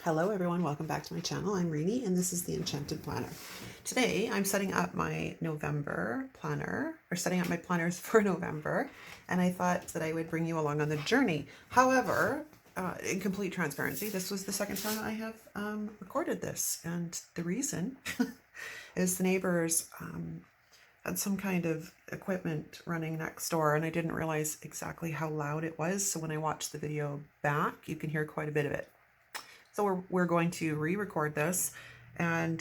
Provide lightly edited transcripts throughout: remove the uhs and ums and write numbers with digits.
Hello everyone, welcome back to my channel. I'm Reenie and this is the Enchanted Planner. Today I'm setting up my November planner, or setting up my planners for November, and I thought that I would bring you along on the journey. However, in complete transparency, this was the second time I have recorded this, and the reason is the neighbors had some kind of equipment running next door and I didn't realize exactly how loud it was, so when I watched the video back you can hear quite a bit of it. So we're going to re-record this, and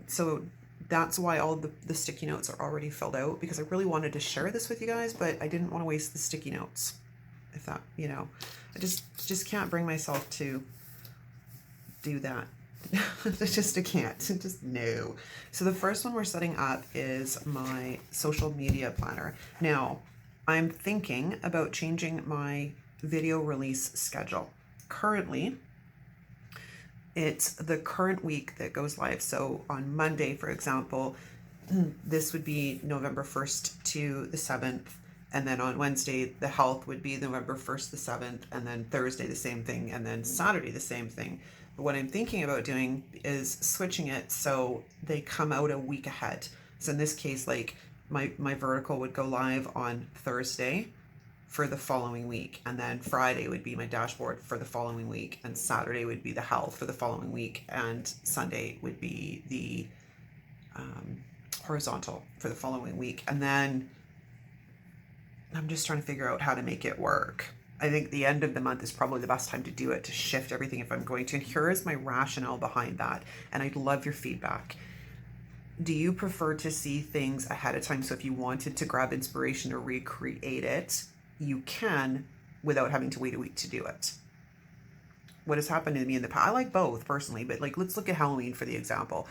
so that's why all the sticky notes are already filled out, because I really wanted to share this with you guys, but I didn't want to waste the sticky notes. If that, I just can't bring myself to do that. I can't. Just no. So the first one we're setting up is my social media planner. Now, I'm thinking about changing my video release schedule. Currently, it's the current week that goes live. So on Monday, for example, this would be November 1st to the 7th. And then on Wednesday, the health would be November 1st, the 7th. And then Thursday, the same thing. And then Saturday, the same thing. But what I'm thinking about doing is switching it so they come out a week ahead. So in this case, like my vertical would go live on Thursday for the following week, and then Friday would be my dashboard for the following week, and Saturday would be the health for the following week, and Sunday would be the horizontal for the following week. And then I'm just trying to figure out how to make it work. I think the end of the month is probably the best time to do it, to shift everything if I'm going to. And here is my rationale behind that, and I'd love your feedback. Do you prefer to see things ahead of time? So if you wanted to grab inspiration or recreate it, you can without having to wait a week to do it. What has happened to me in the past, I like both personally, but like, let's look at Halloween for the example.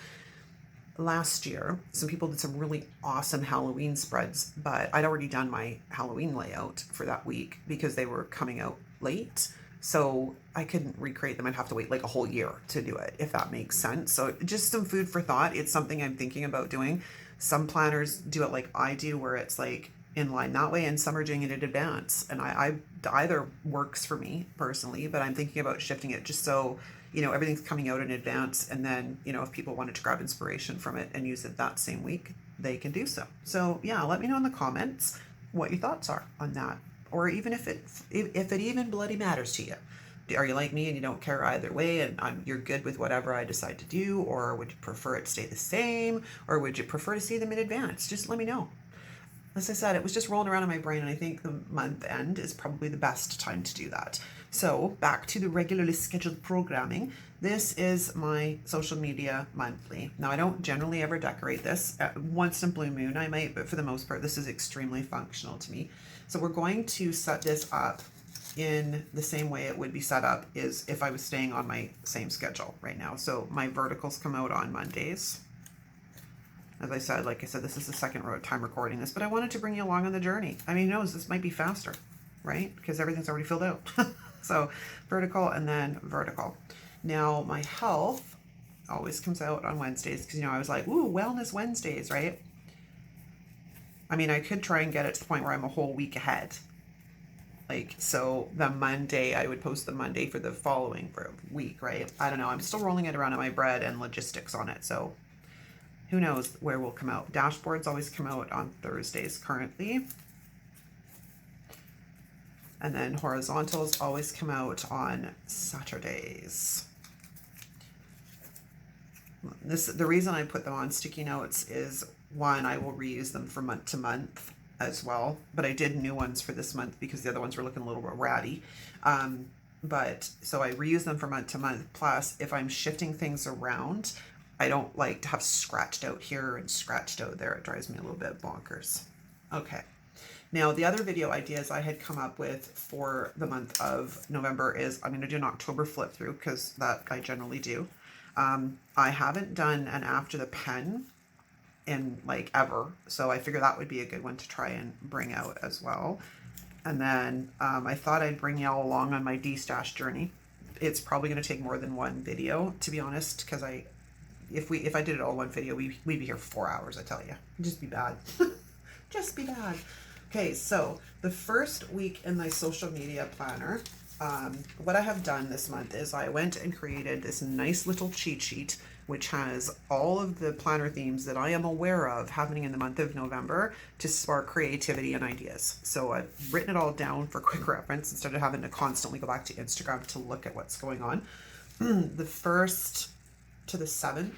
Last year, some people did some really awesome Halloween spreads, but I'd already done my Halloween layout for that week because they were coming out late. So I couldn't recreate them. I'd have to wait like a whole year to do it, if that makes sense. So just some food for thought. It's something I'm thinking about doing. Some planners do it like I do, where it's like in line that way, and some are doing it in advance. And I either works for me personally, but I'm thinking about shifting it just so, everything's coming out in advance. And then, if people wanted to grab inspiration from it and use it that same week, they can do so. So yeah, let me know in the comments what your thoughts are on that. Or even if it even bloody matters to you. Are you like me and you don't care either way, and you're good with whatever I decide to do? Or would you prefer it stay the same? Or would you prefer to see them in advance? Just let me know. As I said, it was just rolling around in my brain, and I think the month end is probably the best time to do that. So back to the regularly scheduled programming. This is my social media monthly. Now, I don't generally ever decorate this. Once in a blue moon I might, but for the most part, this is extremely functional to me. So we're going to set this up in the same way it would be set up is if I was staying on my same schedule right now. So my verticals come out on Mondays. As I said, this is the second time recording this, but I wanted to bring you along on the journey. I mean, who knows, this might be faster, right? Because everything's already filled out. So vertical and then vertical. Now my health always comes out on Wednesdays because, I was like, ooh, wellness Wednesdays, right? I mean, I could try and get it to the point where I'm a whole week ahead. So the Monday, I would post the Monday for the following week, right? I don't know. I'm still rolling it around in my bread and logistics on it. So who knows where we'll come out. Dashboards always come out on Thursdays currently. And then horizontals always come out on Saturdays. The reason I put them on sticky notes is, one, I will reuse them from month to month as well. But I did new ones for this month because the other ones were looking a little bit ratty. So I reuse them from month to month. Plus, if I'm shifting things around, I don't like to have scratched out here and scratched out there. It drives me a little bit bonkers. Okay. Now, the other video ideas I had come up with for the month of November is I'm going to do an October flip through because that I generally do. I haven't done an after the pen in ever. So I figure that would be a good one to try and bring out as well. And then I thought I'd bring y'all along on my D-stash journey. It's probably going to take more than one video, to be honest, because if I did it all one video, we'd be here for 4 hours, I tell you. It'd just be bad. Just be bad. Okay, so the first week in my social media planner what I have done this month is I went and created this nice little cheat sheet which has all of the planner themes that I am aware of happening in the month of November to spark creativity and ideas. So I've written it all down for quick reference instead of having to constantly go back to Instagram to look at what's going on. The 1st to the 7th,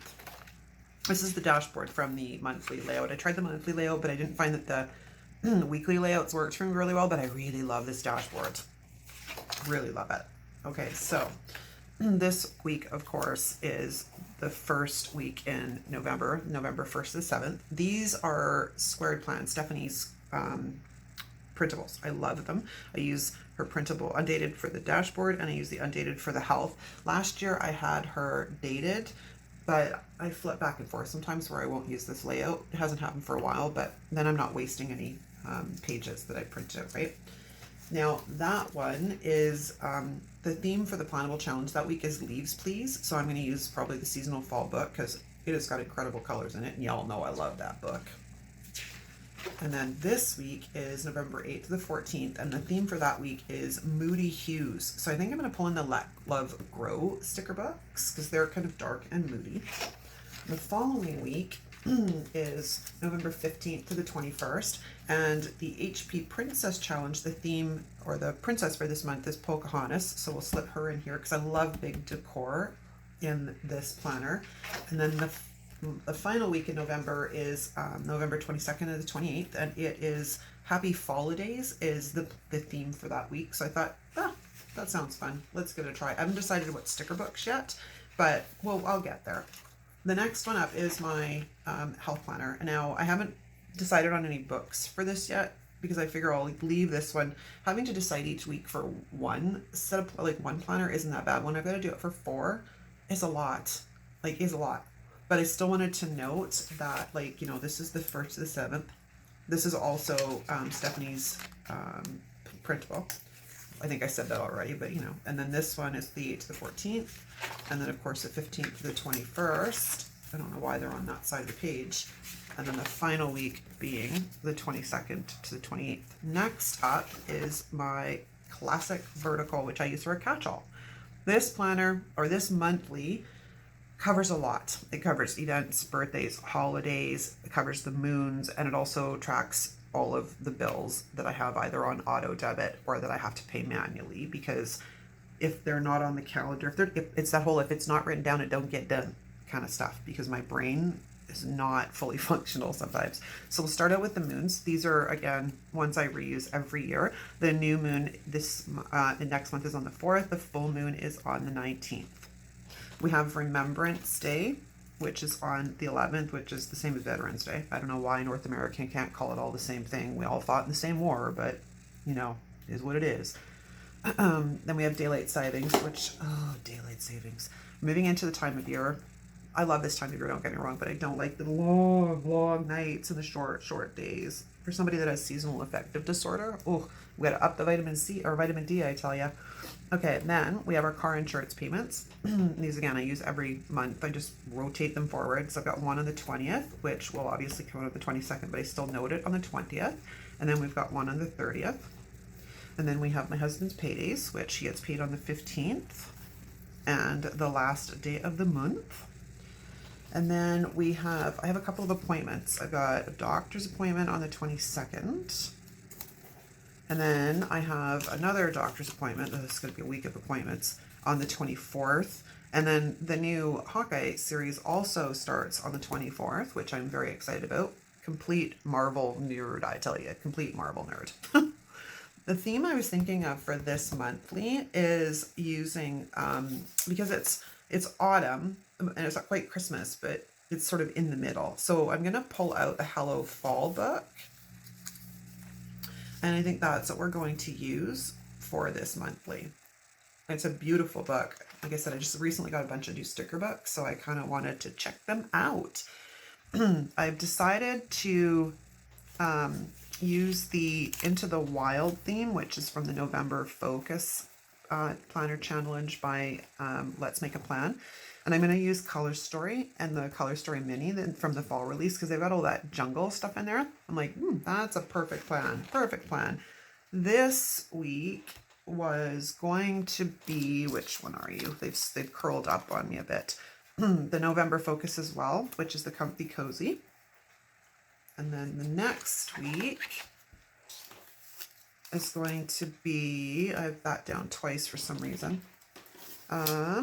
this is the dashboard from the monthly layout. I tried the monthly layout, but I didn't find that the weekly layouts worked for me really well, but I really love this dashboard. Really love it. Okay, so this week, of course, is the first week in November, November 1st to the 7th. These are squared plans, Stephanie's printables. I love them. I use her printable undated for the dashboard, and I use the undated for the health. Last year I had her dated, but I flip back and forth sometimes where I won't use this layout. It hasn't happened for a while, but then I'm not wasting any pages that I printed out, right? Now that one is the theme for the Plannable Challenge that week is Leaves Please. So I'm going to use probably the seasonal fall book because it has got incredible colors in it, and y'all know I love that book. And then this week is November 8th to the 14th, and the theme for that week is Moody Hues. So I think I'm going to pull in the Let Love Grow sticker books because they're kind of dark and moody. The following week is November 15th to the 21st, and the HP Princess Challenge, the theme or the princess for this month is Pocahontas, so we'll slip her in here because I love big decor in this planner. And then the final week in November is November 22nd to the 28th, and it is Happy Holidays is the theme for that week. So I thought, that sounds fun. Let's give it a try. I haven't decided what sticker books yet, but well, I'll get there. The next one up is my health planner. Now, I haven't decided on any books for this yet because I figure I'll leave this one. Having to decide each week for one set of one planner isn't that bad. When I've got to do it for 4, it's a lot. Is a lot. But I still wanted to note that, this is the 1st to the 7th. This is also Stephanie's printable. I think I said that already, but and then this one is the 8th to the 14th, and then of course the 15th to the 21st. I don't know why they're on that side of the page. And then the final week being the 22nd to the 28th. Next up is my classic vertical, which I use for a catch-all. This planner, or this monthly, covers a lot. It covers events, birthdays, holidays, it covers the moons, and it also tracks all of the bills that I have either on auto debit or that I have to pay manually, because if they're not on the calendar, if it's that whole if it's not written down, it don't get done kind of stuff, because my brain is not fully functional sometimes. So we'll start out with the moons. These are, again, ones I reuse every year. The new moon the next month is on the 4th. The full moon is on the 19th. We have Remembrance Day, which is on the 11th, which is the same as Veterans Day. I don't know why North America can't call it all the same thing. We all fought in the same war, but, it is what it is. Then we have Daylight Savings, Daylight Savings. Moving into the time of year. I love this time of year, don't get me wrong, but I don't like the long, long nights and the short, short days. For somebody that has seasonal affective disorder, we got to up the vitamin C or vitamin D, I tell you. Okay, then we have our car insurance payments. These, again, I use every month. I just rotate them forward. So I've got one on the 20th, which will obviously come out on the 22nd, but I still note it on the 20th. And then we've got one on the 30th. And then we have my husband's paydays, which he gets paid on the 15th and the last day of the month. And then I have a couple of appointments. I've got a doctor's appointment on the 22nd. And then I have another doctor's appointment. This is going to be a week of appointments on the 24th. And then the new Hawkeye series also starts on the 24th, which I'm very excited about. Complete Marvel nerd, I tell you. Complete Marvel nerd. The theme I was thinking of for this monthly is using, because it's autumn, and it's not quite Christmas, but it's sort of in the middle. So I'm going to pull out the Hello Fall book. And I think that's what we're going to use for this monthly. It's a beautiful book. Like I said, I just recently got a bunch of new sticker books, so I kind of wanted to check them out. I've decided to use the Into the Wild theme, which is from the November Focus Planner Challenge by Let's Make a Plan. And I'm going to use Color Story and the Color Story Mini from the fall release because they've got all that jungle stuff in there. I'm like, that's a perfect plan. Perfect plan. This week was going to be, which one are you? They've curled up on me a bit. The November focus as well, which is the Comfy Cozy. And then the next week is going to be, I have that down twice for some reason.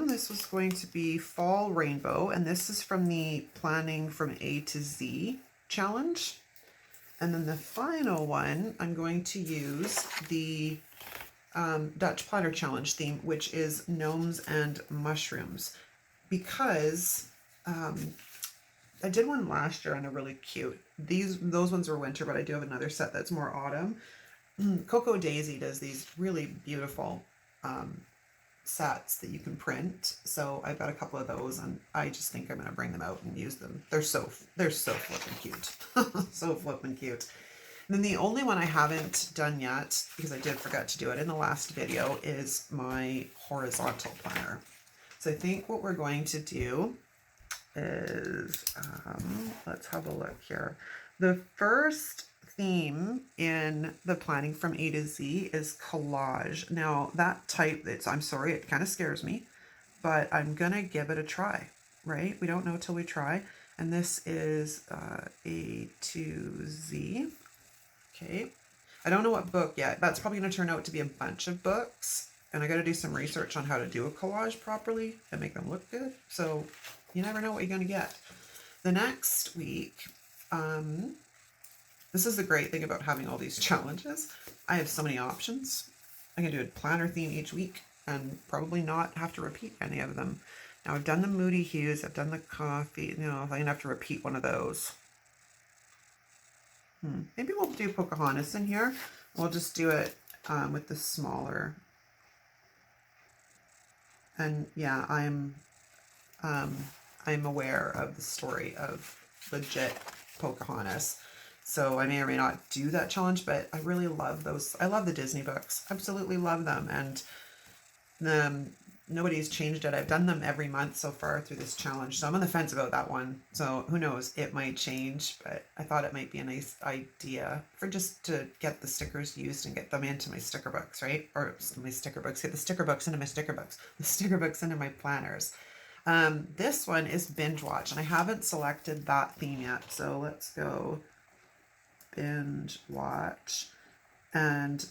This was going to be Fall Rainbow, and this is from the Planning from A to Z challenge. And then the final one, I'm going to use the Dutch Planner Challenge theme, which is Gnomes and Mushrooms, because I did one last year and they're really cute. Those ones were winter, but I do have another set that's more autumn. Coco Daisy does these really beautiful sets that you can print. So I've got a couple of those, and I just think I'm going to bring them out and use them. They're so flippin' cute. So flippin' cute. And then the only one I haven't done yet, because I did forget to do it in the last video, is my horizontal planner. So I think what we're going to do is, let's have a look here. The first theme in the Planning from A to Z is collage. Now that type, I'm sorry, it kind of scares me, but I'm gonna give it a try, right? We don't know till we try. And this is A to Z. Okay, I don't know what book yet. That's probably going to turn out to be a bunch of books, and I got to do some research on how to do a collage properly and make them look good. So you never know what you're going to get. The next week, this is the great thing about having all these challenges. I have so many options. I can do a planner theme each week and probably not have to repeat any of them. Now I've done the Moody Hues, I've done the coffee. You know, I'm going to have to repeat one of those. Maybe we'll do Pocahontas in here. We'll just do it with the smaller. And yeah, I'm aware of the story of legit Pocahontas. So I may or may not do that challenge, but I really love those. I love the Disney books. Absolutely love them. And nobody's changed it. I've done them every month so far through this challenge. So I'm on the fence about that one. So who knows, it might change, but I thought it might be a nice idea for just to get the stickers used and get them into my sticker books, right? Or my sticker books, get the sticker books into my sticker books, the sticker books into my planners. This one is binge watch, and I haven't selected that theme yet. So let's go binge watch. And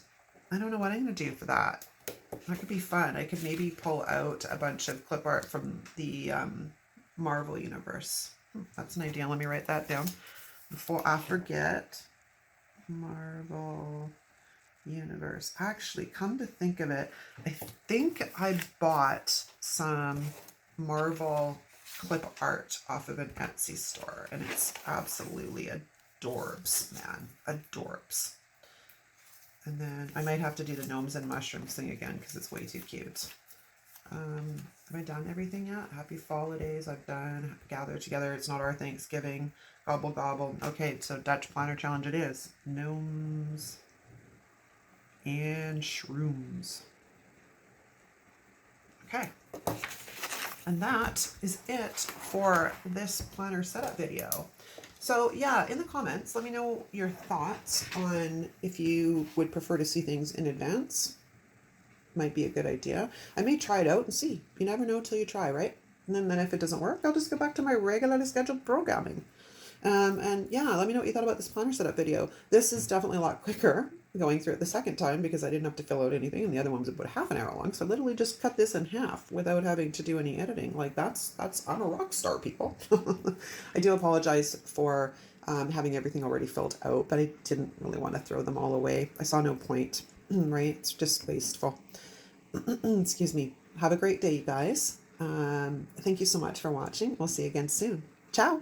I don't know what I'm going to do for that. That could be fun. I could maybe pull out a bunch of clip art from the Marvel universe. That's an idea. Let me write that down before I forget. Marvel universe. Actually, come to think of it, I think I bought some Marvel clip art off of an Etsy store, and it's absolutely adorbs, man. Adorbs. And then I might have to do the Gnomes and Mushrooms thing again because it's way too cute. Have I done everything yet? Happy Holidays, I've done. Gather Together, It's Not Our Thanksgiving. Gobble Gobble. Okay, so Dutch Planner Challenge it is. Gnomes and Shrooms. Okay. And that is it for this planner setup video. So yeah, in the comments, let me know your thoughts on if you would prefer to see things in advance. Might be a good idea. I may try it out and see. You never know till you try, right? And then if it doesn't work, I'll just go back to my regularly scheduled programming. And yeah, let me know what you thought about this planner setup video. This is definitely a lot quicker going through it the second time because I didn't have to fill out anything, and the other one's about half an hour long. So I literally just cut this in half without having to do any editing. Like that's I'm a rock star, people. I do apologize for having everything already filled out, but I didn't really want to throw them all away. I saw no point, right? It's just wasteful. Excuse me. Have a great day, you guys. Thank you so much for watching. We'll see you again soon. Ciao.